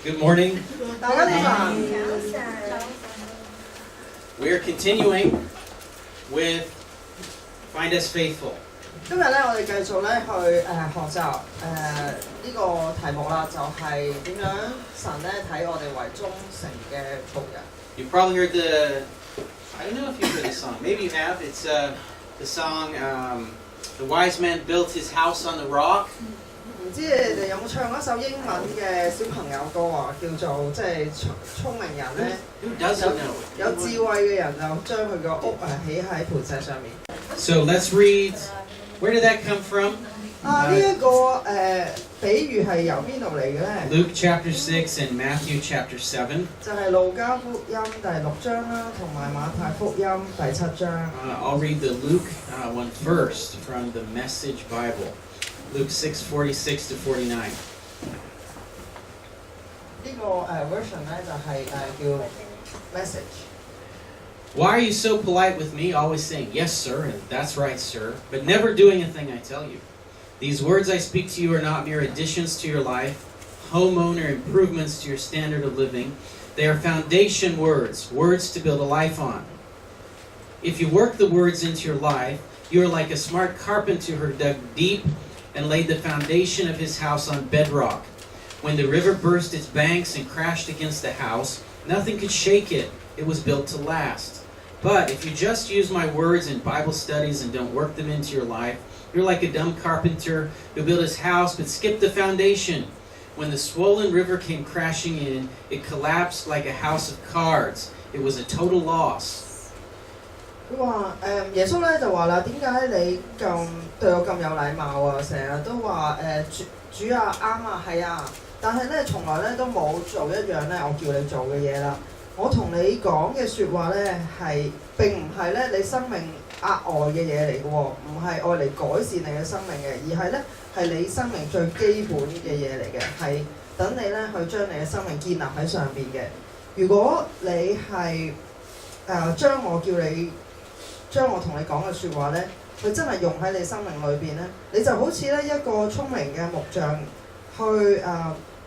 Good morning. 大家早晨。 We are continuing with Find Us Faithful. 今日咧，我哋繼續咧去學習呢個題目啦，就係點樣神咧睇我哋為忠誠嘅僕人。 You probably heard I don't know if you heard the song. Maybe you have. It's the song The Wise Man Built His House on the Rock. 唔知你哋有冇唱一首英文嘅小朋友歌啊？叫做即係聰明人咧， Who doesn't know it? 有智慧嘅人就將佢個屋起喺磐石上面。 So let's read. Where did that come from? 呢一個比喻係由邊度嚟嘅咧？ Luke chapter 6 and Matthew chapter 7. 就係路加福音第6章啦，同埋馬太福音第7章。I'll read the Luke one first from the Message Bible. Luke 6:46 to 49. 呢個version 咧就係叫 message。 Why are you so polite with me, always saying, yes, sir, and that's right, sir, but never doing a thing I tell you? These words I speak to you are not mere additions to your life, homeowner improvements to your standard of living. They are foundation words, words to build a life on. If you work the words into your life, you are like a smart carpenter who dug deep and laid the foundation of his house on bedrock. When the river burst its banks and crashed against the house, nothing could shake it. It was built to last. But if you just use my words in Bible studies and don't work them into your life, you're like a dumb carpenter who built his house but skipped the foundation. When the swollen river came crashing in, it collapsed like a house of cards. It was a total loss. 佢話耶穌咧就話啦，點解你對我咁有禮貌啊？成日都話主啊啱啊係啊，但係咧從來咧都冇做一樣咧我叫你做嘅嘢啦。我同你講嘅説話咧並唔係咧你生命額外嘅嘢嚟嘅喎，唔係愛嚟改善你嘅生命嘅，而係咧係你生命最基本嘅嘢嚟嘅，係等你咧去將你嘅生命建立喺上邊嘅。如果你係將我同你講嘅説話咧，佢真係用喺你生命裏邊咧，你就好似咧一個聰明嘅木匠去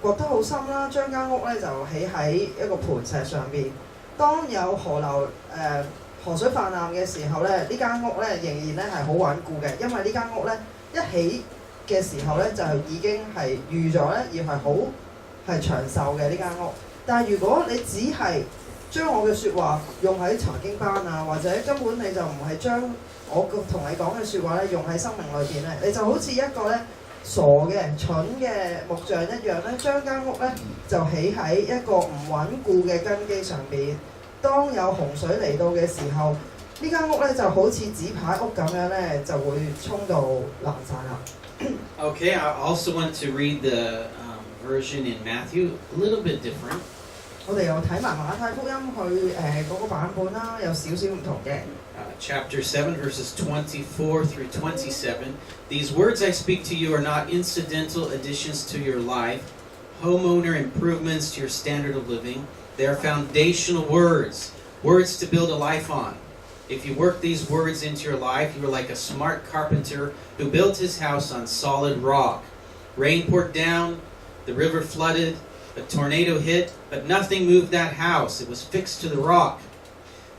掘得好深啦，將間屋咧就起喺一個磐石上邊。當有河水泛濫嘅時候咧，呢間屋咧仍然咧係好穩固嘅，因為呢間屋咧一起嘅時候咧就已經係預咗咧要係長壽嘅呢間屋。但係如果你只係將我嘅説話用喺查經班啊，或者根本你就唔係將我同你講嘅説話咧用喺生命裏邊咧，你就好似一個咧傻嘅蠢嘅木匠一樣咧，將間屋咧就起喺一個唔穩固嘅根基上邊。當有洪水嚟到嘅時候，呢間屋咧就好似紙牌屋咁樣咧，就會衝到爛晒啦。Okay, I also want to read the version in Matthew, a little bit different. 我哋又睇埋馬太福音佢嗰個版本啦，有少少唔同嘅。Chapter 7, verses 24 through 27. These words I speak to you are not incidental additions to your life, homeowner improvements to your standard of living. They are foundational words, words to build a life on. If you work these words into your life, you are like a smart carpenter who built his house on solid rock. Rain poured down, the river flooded, a tornado hit, but nothing moved that house. It was fixed to the rock.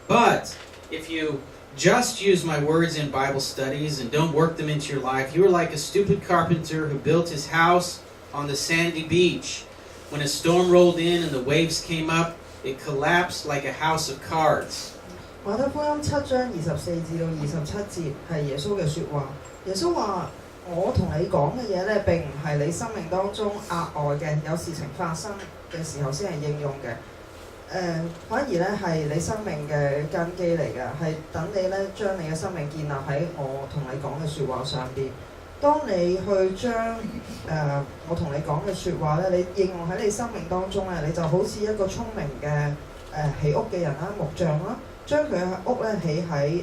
But if you just use my words in Bible studies and don't work them into your life, you are like a stupid carpenter who built his house on the sandy beach. When a storm rolled in and the waves came up, it collapsed like a house of cards. 馬太福音7章24至到27節係耶穌嘅説話。耶穌話：我同你講嘅嘢咧，並唔係你生命當中額外嘅，有事情發生嘅時候先係應用嘅。反而咧係你生命嘅根基嚟嘅，係等你咧將你嘅生命建立喺我同你講嘅説話上邊。當你去將我同你講嘅説話咧，你應用喺你生命當中咧，你就好似一個聰明嘅起屋嘅人啦、木匠啦，將佢嘅屋咧起喺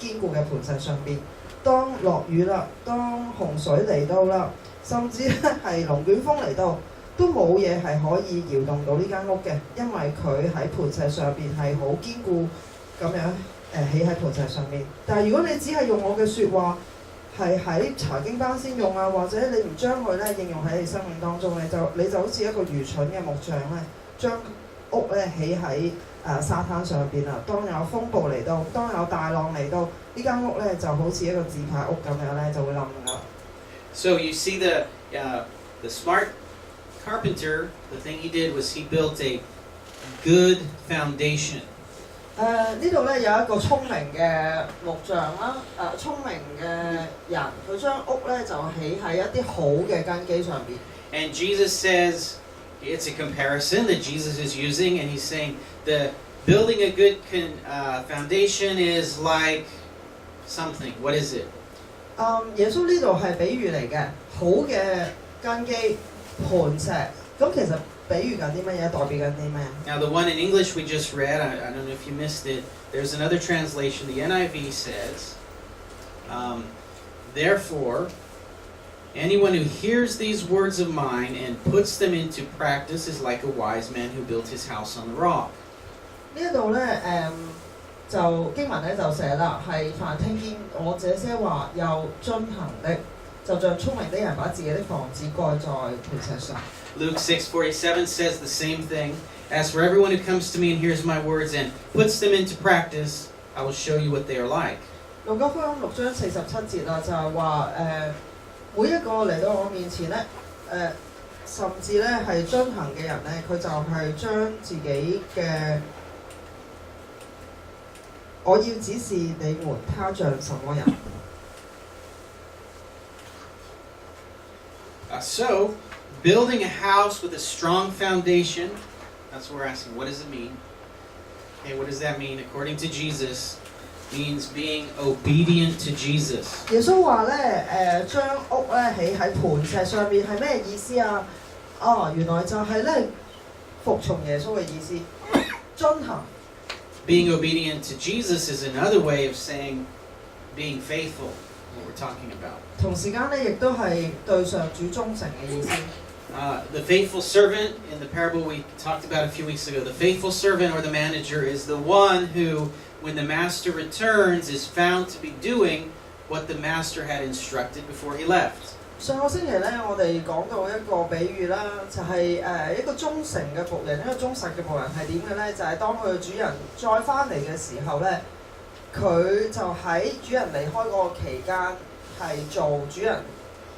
堅固嘅磐石上邊。當落雨啦，當洪水嚟到啦，甚至咧係龍捲風嚟到，都冇嘢係可以搖動到呢間屋嘅，因為佢喺磐石上邊係好堅固咁樣起喺磐石上面。但係如果你只係用我嘅説話係喺查經班先用啊，或者你唔將佢咧應用喺你生命當中，你就好似一個愚蠢嘅木匠咧，將屋咧起喺沙灘上邊啊。當有風暴嚟到，當有大浪嚟到，呢間屋咧就好似一個自拍屋咁樣咧，就會冧㗎。So you see the smart carpenter, the thing he did was he built a good foundation. 呢度咧有一個聰明嘅木匠啦，聰明嘅人，佢將屋咧就起喺一啲好嘅根基上邊。And Jesus says, it's a comparison that Jesus is using, and he's saying the building a good foundation is like something. What is it? 耶穌呢度係比喻嚟嘅，好嘅根基磐石。咁其實比喻緊啲乜嘢？代表緊啲咩？ Now the one in English we just read, I don't know if you missed it, there's another translation. The NIV says, therefore, anyone who hears these words of mine and puts them into practice is like a wise man who built his house on the rock. 呢一度咧就經文咧就寫啦，係凡聽見我這些話又遵行的，就像聰明的人把自己的房子蓋在磐石上。Luke 6:47 says the same thing. As for everyone who comes to me and hears my words and puts them into practice, I will show you what they are like. 路加福音6章47節啦，就係話每一個嚟到我面前咧，甚至咧係遵行嘅人咧，佢就係將自己嘅我要指示你們，他像什麼人。So, building a house with a strong foundation, that's what we're asking, what does it mean? Okay, what does that mean? According to Jesus, means being obedient to Jesus. 耶穌話咧，將屋咧起喺磐石上面係咩意思啊？原來就係咧服從耶穌嘅意思，遵行。Being obedient to Jesus is another way of saying being faithful, what we're talking about. 同時間咧，亦都係對上主忠誠嘅意思。The faithful servant in the parable we talked about a few weeks ago, the faithful servant or the manager is the one who, when the master returns, is found to be doing what the master had instructed before he left. 上個星期咧，我哋講到一個比喻啦，就係一個忠誠嘅僕人，一個忠實嘅僕人係點嘅咧？就係當佢嘅主人再翻嚟嘅時候咧，佢就喺主人離開嗰個期間係做主人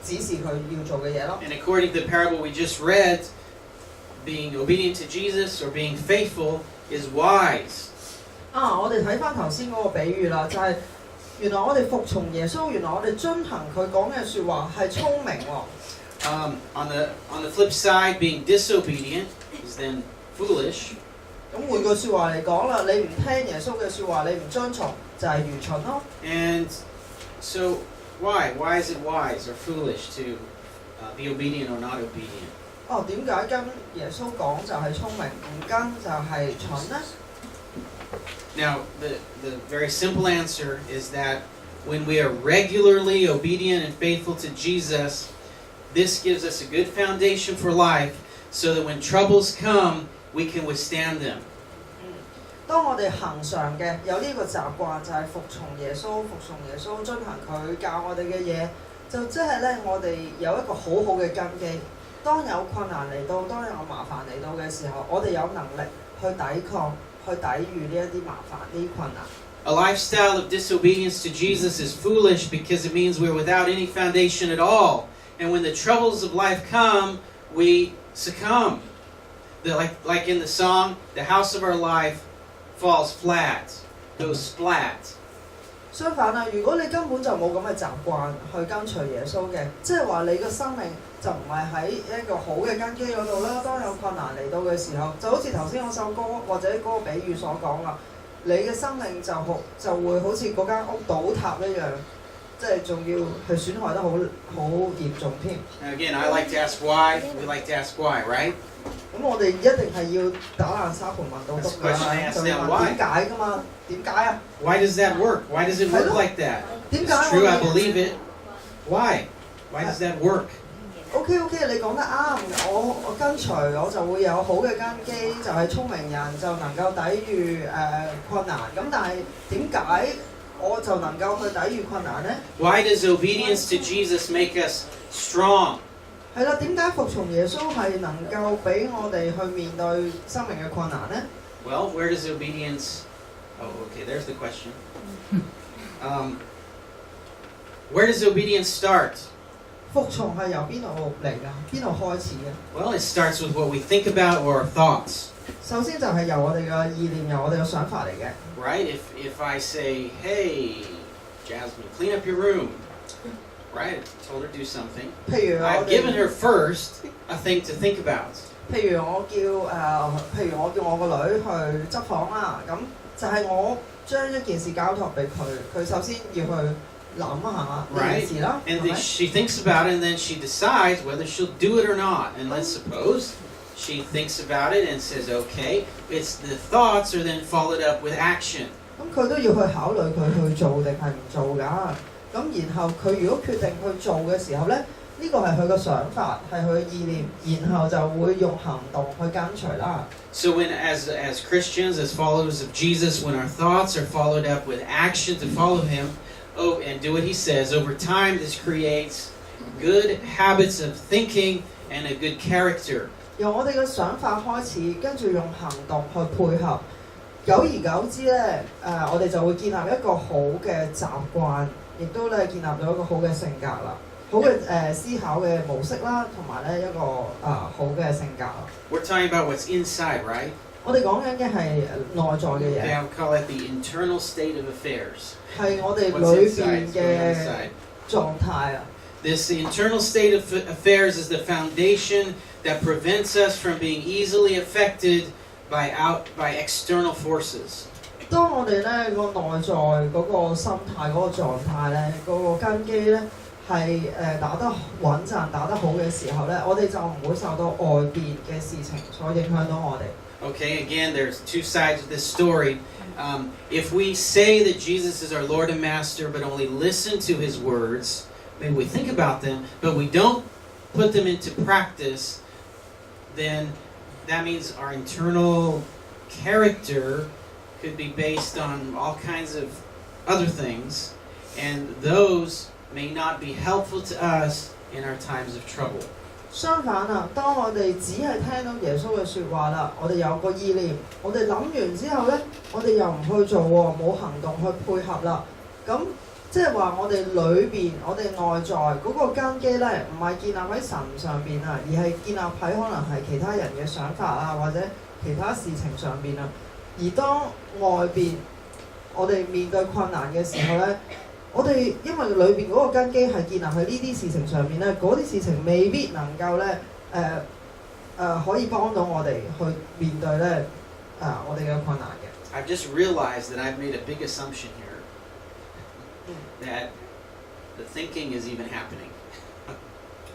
指示佢要做嘅嘢咯。And according to the parable we just read, being obedient to Jesus or being faithful is wise. 我哋睇翻頭先嗰個比喻啦，就係原來我哋服從耶穌，原來我哋遵行佢講嘅説話係聰明喎。On the flip side, being disobedient is then foolish. 咁換句説話嚟講啦，你唔聽耶穌嘅説話，你唔遵從就係愚蠢咯。And so why is it wise or foolish to be obedient or not obedient? 點解跟耶穌講就係聰明，唔跟就係蠢呢？ Now, the very simple answer is that when we are regularly obedient and faithful to Jesus, this gives us a good foundation for life so that when troubles come, we can withstand them. 當我哋恒常嘅有呢個習慣，就係服從耶穌，遵行佢教我哋嘅嘢，就即係咧我哋有一個好好嘅根基。當有困難嚟到，當有麻煩嚟到嘅時候，我哋有能力去抵抗。去抵禦呢一啲麻煩、呢啲困難。A lifestyle of disobedience to Jesus is foolish because it means we're without any foundation at all. And when the troubles of life come, we succumb. Like in the song, the house of our life falls flat, goes splat. 相反啊，如果你根本就冇咁嘅習慣去跟隨耶穌嘅，即係話你嘅生命就唔係喺一個好嘅根基嗰度啦。當有困難嚟到嘅時候，就好似頭先嗰首歌或者嗰個比喻所講啦，你嘅生命就會好似嗰間屋倒塌一樣，即係仲要係損害得好嚴重添。Again, I like to ask why. We like to ask why, right? 咁我哋一定係要打爛沙盤問到篤㗎啦，就要問點解㗎嘛？點解啊 ？Why does that work? Why does it work like that? It's true, I believe it. Why? Why does that work? OK， 你講得啱。我跟隨我就會有好嘅根基，就係聰明人就能夠抵禦困難。咁但係點解我就能夠去抵禦困難呢？ Why does obedience to Jesus make us strong? 係啦，點解服從耶穌係能夠俾我哋去面對生命嘅困難呢？ Well, where does obedience... Oh, okay, there's the question. Where does obedience start? 服從係由邊度嚟㗎？邊度開始嘅？ Well, it starts with what we think about or our thoughts. 首先就係由我哋嘅意念，由我哋嘅想法嚟嘅。Right? If I say, hey, Jasmine, clean up your room. Right? I told her to do something. 譬如 I've given her first a thing to think about. 譬如我叫我個女去執房啦，咁就係我將一件事交託俾佢，佢首先要去諗下呢件事啦。 And then she thinks about it, and then she decides whether she'll do it or not. And let's suppose she thinks about it and says, okay, it's the thoughts are then followed up with action. 咁佢都要去考慮佢去做定係唔做㗎。咁然後佢如果決定去做嘅時候咧，呢個係佢嘅想法，係佢嘅意念，然後就會用行動去跟隨啦。So when as Christians, as followers of Jesus, when our thoughts are followed up with action to follow him, and do what he says, over time this creates good habits of thinking and a good character. 由我哋嘅想法開始，跟住用行動去配合，久而久之咧，我哋就會建立一個好嘅習慣，亦都咧建立到一個好嘅性格啦，好嘅思考嘅模式啦，同埋咧一個好嘅性格。We're talking about what's inside, right? 我哋講緊嘅係內在嘅嘢。Okay, I'll call it the internal state of affairs. 係我哋裏邊嘅狀態啊。This internal state of affairs is the foundation that prevents us from being easily affected by external forces. 當我哋咧個內在嗰個心態嗰個狀態咧，嗰個根基咧係打得穩陣、打得好嘅時候咧，我哋就唔會受到外邊嘅事情所影響到我哋。Okay, again, there's two sides of this story. If we say that Jesus is our Lord and Master, but only listen to his words, maybe we think about them, but we don't put them into practice, then that means our internal character could be based on all kinds of other things, and those may not be helpful to us in our times of trouble. 相反啊，當我哋只係聽到耶穌嘅説話啦，我哋有個意念，我哋諗完之後咧，我哋又唔去做喎，冇行動去配合啦，咁即係話我哋裏邊，我哋內在嗰個根基咧，唔係建立喺神上邊啊，而係建立喺可能係其他人嘅想法啊，或者其他事情上邊啊。而當外邊我哋面對困難嘅時候咧，我哋因為裏邊嗰個根基係建立喺呢啲事情上面咧，嗰啲事情未必能夠咧可以幫到我哋去面對咧我哋嘅困難嘅。I've just realized that I've made a big assumption here that the thinking is even happening.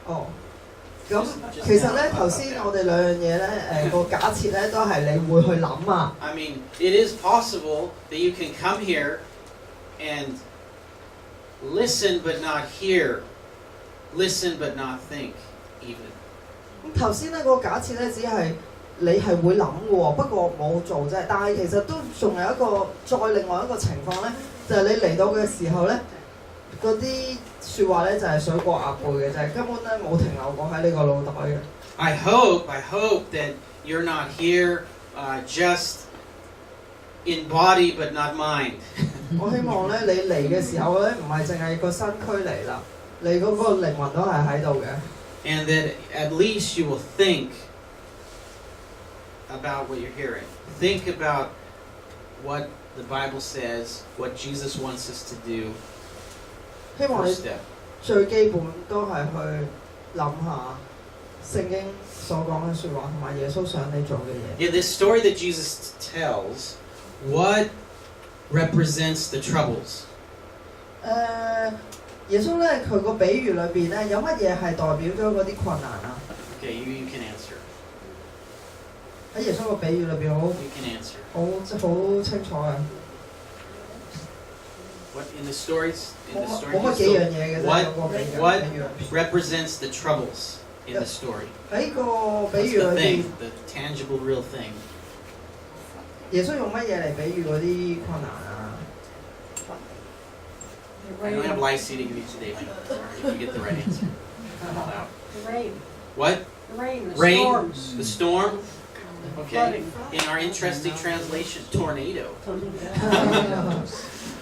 哦，咁其實咧頭先我哋兩樣嘢咧個假設咧都係你會去諗啊。I mean, it is possible that you can come here and listen but not hear, listen but not think even. 咁頭先咧個假設咧只係你係會諗嘅喎，不過冇做啫。但係其實都仲有一個再另外一個情況咧，就係你嚟到嘅時候咧，嗰啲説話咧就係水過鴨背嘅，就係根本咧冇停留過喺呢個腦袋嘅。I hope that you're not here just in body but not mind. 我希望咧你嚟嘅時候咧唔係淨係個身軀嚟啦，你嗰個靈魂都係喺度嘅。And that at least you will think about what you're hearing. Think about what the Bible says, what Jesus wants us to do. 希望你最基本都係去諗下聖經所講嘅説話，同埋耶穌想你做嘅嘢。In this story that Jesus tells, what represents the troubles? 耶穌咧佢個比喻裏邊咧有乜嘢係代表咗嗰啲困難啊？ Okay, you can answer. 喺耶穌個比喻裏邊好 You can answer. 好清楚嘅。What in the stories? In the story. 冇乜幾樣嘢嘅啫。What represents the troubles in the story? 喺個比 What's 喻 the 裏邊， thing, the tangible, real thing? 耶穌用乜嘢嚟比喻嗰啲困難啊？ I don't have Lysy to give you today, but if you get the right answer. The rain. What? The rain. The Rain? storms. The storm? Okay. Flooding. In our interesting translation, tornado. I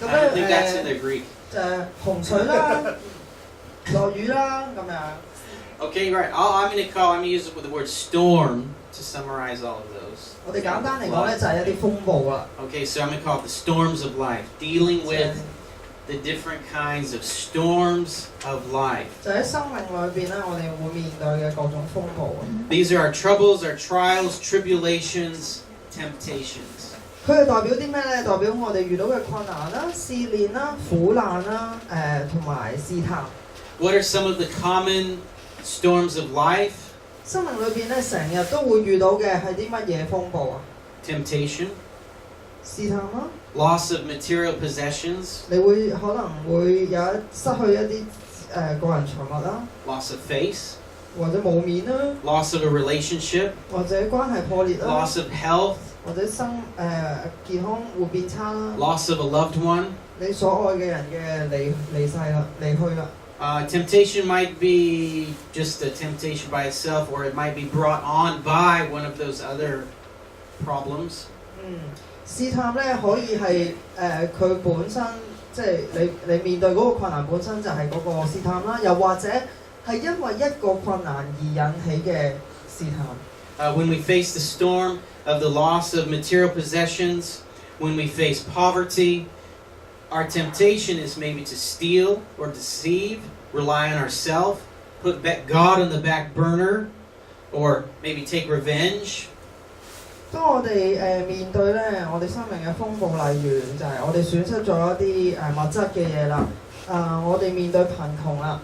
咁 don't think that's in 咧 the Greek. 就係洪水啦、落雨啦咁樣。 Okay, right. I'm going to use the word storm to summarize all of those. 我哋簡單嚟講咧，就係一啲風暴啦。 Okay, so I'm going to call it the storms of life, dealing with the different kinds of storms of life. 就喺生命裏邊咧，我哋會面對嘅各種風暴。 These are our troubles, our trials, tribulations, temptations. 佢係代表啲咩咧？代表我哋遇到嘅困難啦、試煉啦、苦難啦、同埋試探。 What are some of the common storms of life? 生命裏邊咧，成日都會遇到嘅係啲乜嘢風暴啊？ Temptation, 試探啦， loss of material possessions, 你會可能會失去一啲個人財物啦， loss of face, 或者冇面啦， loss of a relationship, 或者關係破裂啦， loss of health, 或者健康會變差啦， loss of a loved one. 你所愛嘅人嘅離世啦、離去啦。 Temptation might be just a temptation by itself, or it might be brought on by one of those other problems. 試探咧可以係佢本身即係你面對嗰個困難本身就係嗰個試探啦，又或者係因為一個困難而引起嘅試探。When we face the storm of the loss of material possessions, when we face poverty, our temptation is maybe to steal or deceive, rely on ourselves, put God on the back burner, or maybe take revenge. 當我哋面對咧我哋生命嘅風暴，例如就係我哋損失咗一啲物質嘅嘢啦，我哋面對貧窮啦，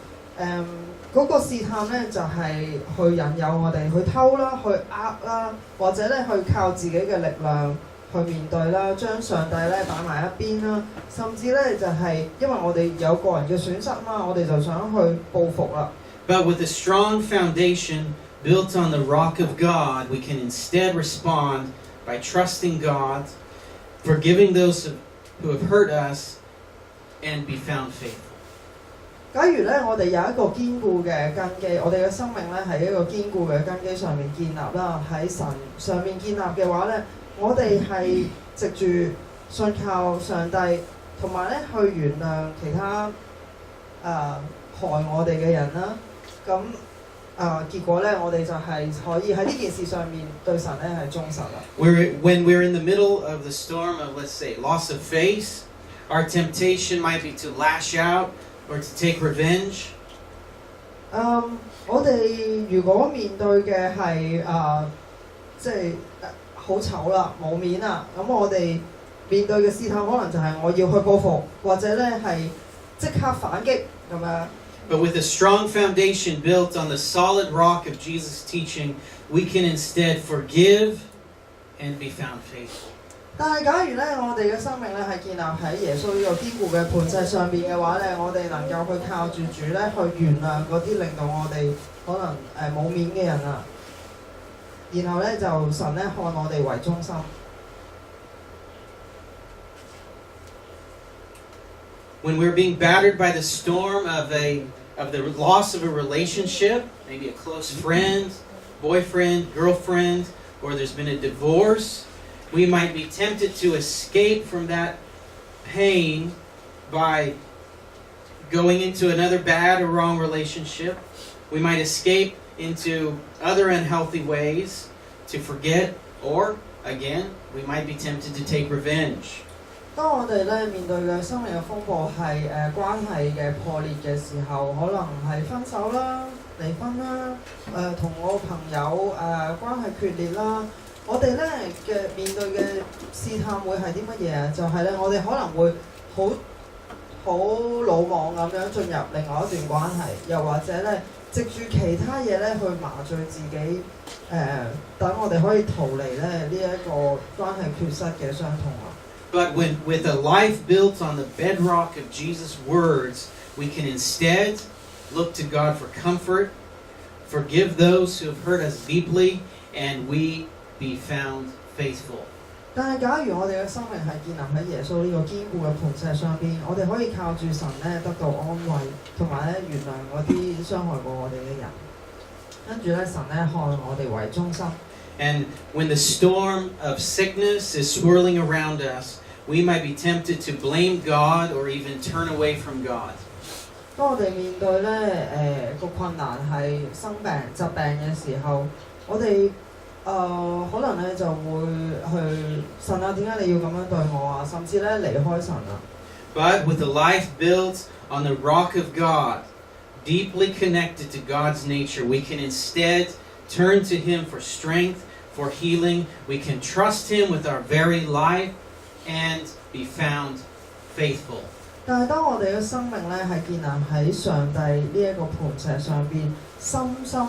嗰個試探咧就係去引誘我哋去偷啦、去呃啦，或者咧去靠自己嘅力量去面對啦，將上帝咧擺埋一邊啦，甚至咧就係因為我哋有個人嘅損失嘛，我哋就想去報復啦。But with a strong foundation built on the rock of God, we can instead respond by trusting God, forgiving those who have hurt us, and be found faithful. 假如咧我哋有一個堅固嘅根基，我哋嘅生命咧係一個堅固嘅根基上面建立啦，喺神上面建立嘅話咧，我哋係藉住信靠上帝，同埋咧去原諒其他害我哋嘅人啦。咁結果咧，我哋就係可以喺呢件事上面對神咧係忠實啦。When we're in the middle of the storm of, let's say, loss of faith, our temptation might be to lash out or to take revenge. 我哋如果面對嘅係即係好醜啦、冇面啦，咁我哋面對嘅試探可能就係我要去報復，或者咧係即刻反擊咁樣。But with a strong foundation built on the solid rock of Jesus' teaching, we can instead forgive and be found faithful. 但係假如咧，我哋嘅生命咧係建立喺耶穌呢個堅固嘅磐石上邊嘅話咧，我哋能夠去靠住主咧去原諒嗰啲令到我哋可能冇面嘅人啊，然後咧就神咧看我哋為中心。When we're being battered by the storm of the loss of a relationship, maybe a close friend, boyfriend, girlfriend, or there's been a divorce, we might be tempted to escape from that pain by going into another bad or wrong relationship. We might escape into other unhealthy ways to forget, or again, we might be tempted to take revenge. 當我哋咧面對嘅生命嘅風暴係關係嘅破裂嘅時候，可能係分手啦、離婚啦、同我朋友關係決裂啦，我哋咧嘅面對嘅試探會係啲乜嘢啊？就係咧，我哋可能會好魯莽咁樣進入另外一段關係，又或者咧藉住其他嘢咧去麻醉自己，等我哋可以逃離咧呢一個關係缺失嘅傷痛啊！ But with a life built on the bedrock of Jesus' words, we can instead look to God for comfort, forgive those who have hurt us deeply, and we be found faithful. 但係假如我哋嘅生命係建立喺耶穌呢個堅固嘅磐石上邊，我哋可以靠住神咧得到安慰，同埋咧原諒嗰啲傷害過我哋嘅人。跟住咧神咧看我哋為中心。And when the storm of sickness is swirling around us, we might be tempted to blame God or even turn away from God. 當我哋面對咧個困難係生病疾病嘅時候，我哋可能咧就會去神啊，點解你要咁樣對我啊？甚至咧離開神啊。But with a life built on the rock of God, deeply connected to God's nature, we can instead turn to Him for strength, for healing. We can trust Him with our very life and be found faithful. 但係當我哋嘅生命咧係建立喺上帝呢一個磐石上邊，深深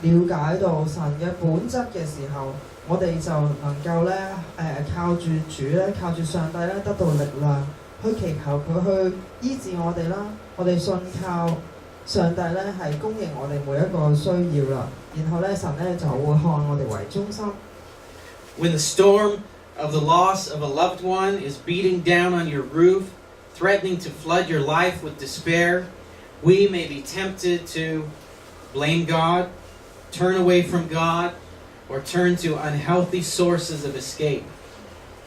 了解到神嘅本質嘅時候，我哋就能夠咧靠住主咧，靠住上帝咧得到力量，去祈求佢去醫治我哋啦。我哋信靠上帝咧係供應我哋每一個需要啦。然後咧神咧就會看我哋為中心。When the storm of the loss of a loved one is beating down on your roof, threatening to flood your life with despair, we may be tempted to blame God, turn away from God, or turn to unhealthy sources of escape.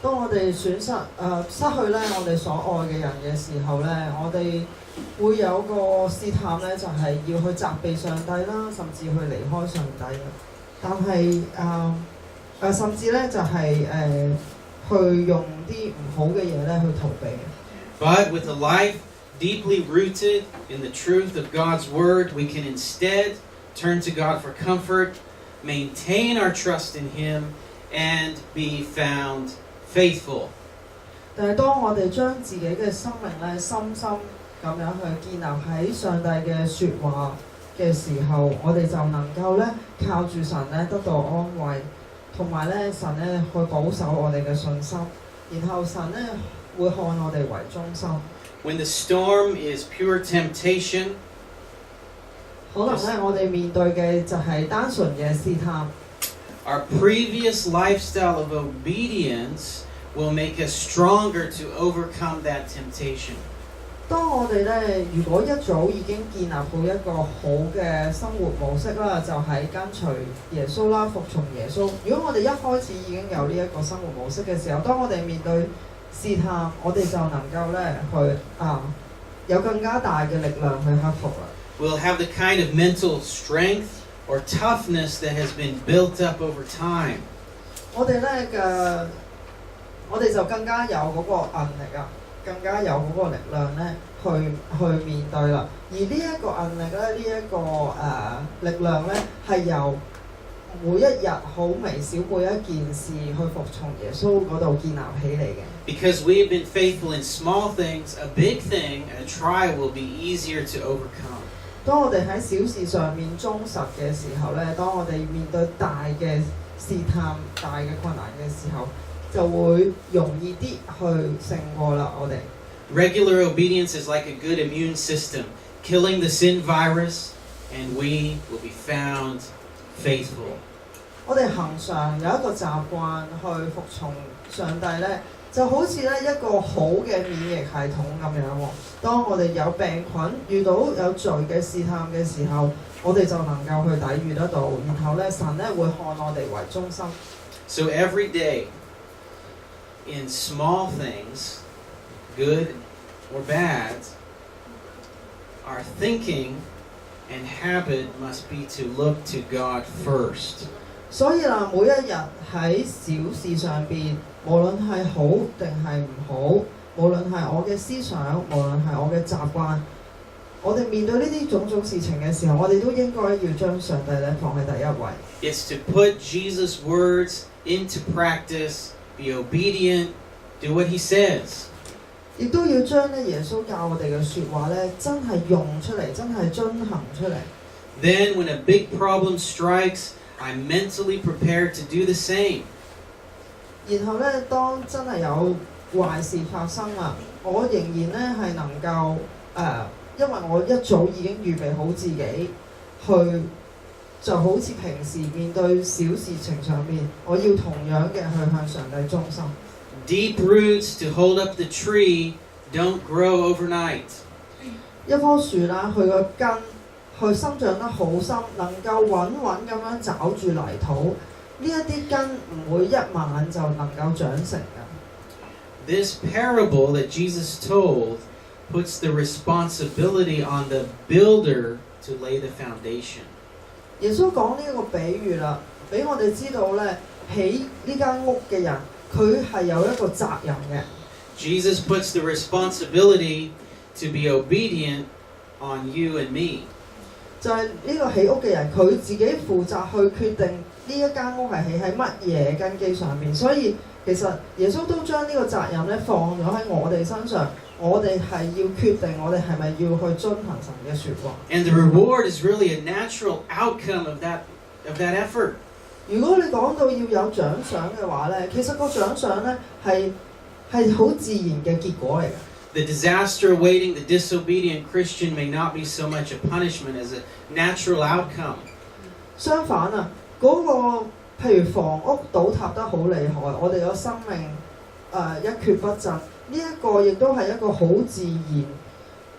當我哋選擇失去咧我哋所愛嘅人嘅時候咧，我哋會有個試探咧，就係要去責備上帝啦，甚至去離開上帝啦。但係甚至咧就係去用啲唔好嘅嘢咧去逃避。But with a life deeply rooted in the truth of God's Word, we can instead turn to God for comfort, maintain our trust in Him, and be found faithful. 但係當我哋將自己嘅生命咧深深咁樣去建立喺上帝嘅説話嘅時候，我哋就能夠咧靠住神咧得到安慰，同埋咧神咧去保守我哋嘅信心，然後神咧會看我哋為中心。When the storm is pure temptation, 可能咧我哋面對嘅就係單純嘅試探。Our previous lifestyle of obedience will make us stronger to overcome that temptation. 當我哋咧，如果一早已經建立好一個好嘅生活模式啦，就係跟隨耶穌啦，服從耶穌。如果我哋一開始已經有呢一個生活模式嘅時候，當我哋面對試探，我哋就能夠咧去有更加大嘅力量去克服啦。We'll have the kind of mental strength or toughness that has been built up over time. 我哋就更加有嗰個韌力啊，更加有嗰個力量咧去面對啦。而呢一個韌力咧，力量咧係由每一日好微小每一件事去服從耶穌嗰度建立起嚟嘅。Because we have been faithful in small things, a big thing, a trial will be easier to overcome. 當我哋喺小事上面忠實嘅時候咧，當我哋面對大嘅試探、大嘅困難嘅時候，就會容易啲去勝過啦。我哋 Regular obedience is like a good immune system, killing the sin virus, and we will be found faithful. 我哋恒常有一個習慣去服從上帝咧，就好似咧一個好嘅免疫系統咁樣喎。當我哋有病菌遇到有罪嘅試探嘅時候，我哋就能夠去抵禦得到，然後咧神咧會看我哋為中心。So every day, in small things, good or bad, our thinking and habit must be to look to God first. 所以啦，每一日喺小事上邊，無論係好定係唔好，無論係我嘅思想，無論係我嘅習慣，我哋面對呢啲種種事情嘅時候，我哋都應該要將上帝咧放喺第一位。It's to put Jesus' words into practice, be obedient, do what He says. 亦都要將咧耶穌教我哋嘅説話咧，真係用出嚟，真係遵行出嚟。Then when a big problem strikes, I'm mentally prepared to do the same. 然後咧，當真係有壞事發生啦，我仍然咧係能夠因為我一早已經預備好自己去就好似平時面對小事情上面，我要同樣嘅去向上帝忠心。Deep roots to hold up the tree don't grow overnight. 一棵樹啦，佢個根佢生長得好深，能夠穩穩咁樣抓住泥土，呢一啲根唔會一晚就能夠長成嘅。This parable that Jesus told puts the responsibility on the builder to lay the foundation. 耶穌講呢一個比喻啦，俾我哋知道咧，起呢間屋嘅人佢係有一個責任嘅。Jesus puts the responsibility to be obedient on you and me. 就係呢個起屋嘅人，佢自己負責去決定呢一間屋係起喺乜嘢根基上面，所以其實耶穌都將呢個責任咧放咗喺我哋身上，我哋係要決定我哋係咪要去遵行神嘅説話。And the reward is really a natural outcome of that effort. 如果你講到要有獎賞嘅話咧，其實個獎賞咧係好自然嘅結果嚟嘅。The disaster awaiting the disobedient Christian may not be so much a punishment as a natural outcome. 相反啊，嗰個譬如房屋倒塌得好厲害，我哋個生命一蹶不振，呢一個亦都係一個好自然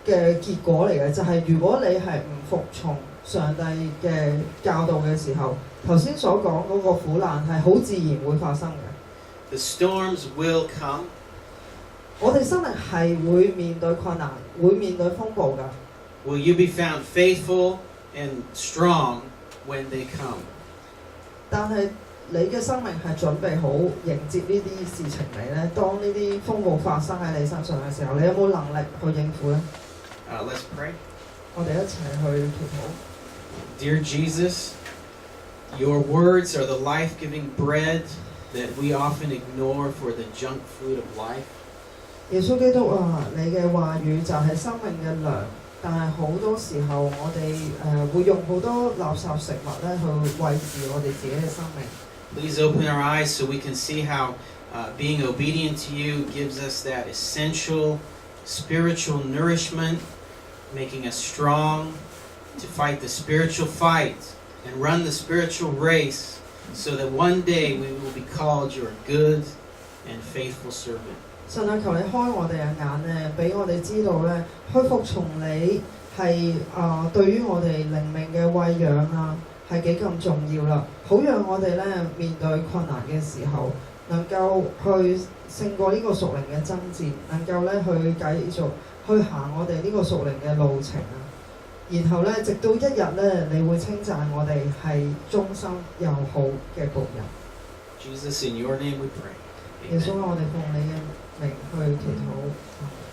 嘅結果嚟嘅。就係如果你係唔服從上帝嘅教導嘅時候，頭先所講嗰個苦難係好自然會發生嘅。The storms will come. 我哋生命係會面對困難，會面對風暴㗎。Will you be found faithful and strong when they come? 但係你嘅生命係準備好迎接呢啲事情嚟呢？當呢啲風暴發生喺你身上嘅時候，你有冇能力去應付呢？ Let's pray. 我哋一齊去祈禱。Dear Jesus, your words are the life-giving bread that we often ignore for the junk food of life. 耶穌基督啊，你嘅話語就係生命嘅糧，但係好多時候我哋會用好多垃圾食物咧去餵飼我哋自己嘅生命。Please open our eyes so we can see how being obedient to you gives us that essential spiritual nourishment, making us strong to fight the spiritual fight and run the spiritual race so that one day we will be called your good and faithful servant. 神啊，求你開我哋嘅眼咧，俾我哋知道咧，去服從你係對於我哋靈命嘅餵養啊，係幾咁重要啦。好讓我哋咧面對困難嘅時候，能夠去勝過呢個屬靈嘅爭戰，能夠咧去繼續去行我哋呢個屬靈嘅路程啊。然後咧，直到一日咧，你會稱讚我哋係忠心又好嘅僕人。Jesus, in your name we pray. 耶穌，我哋奉你嘅名去祈禱。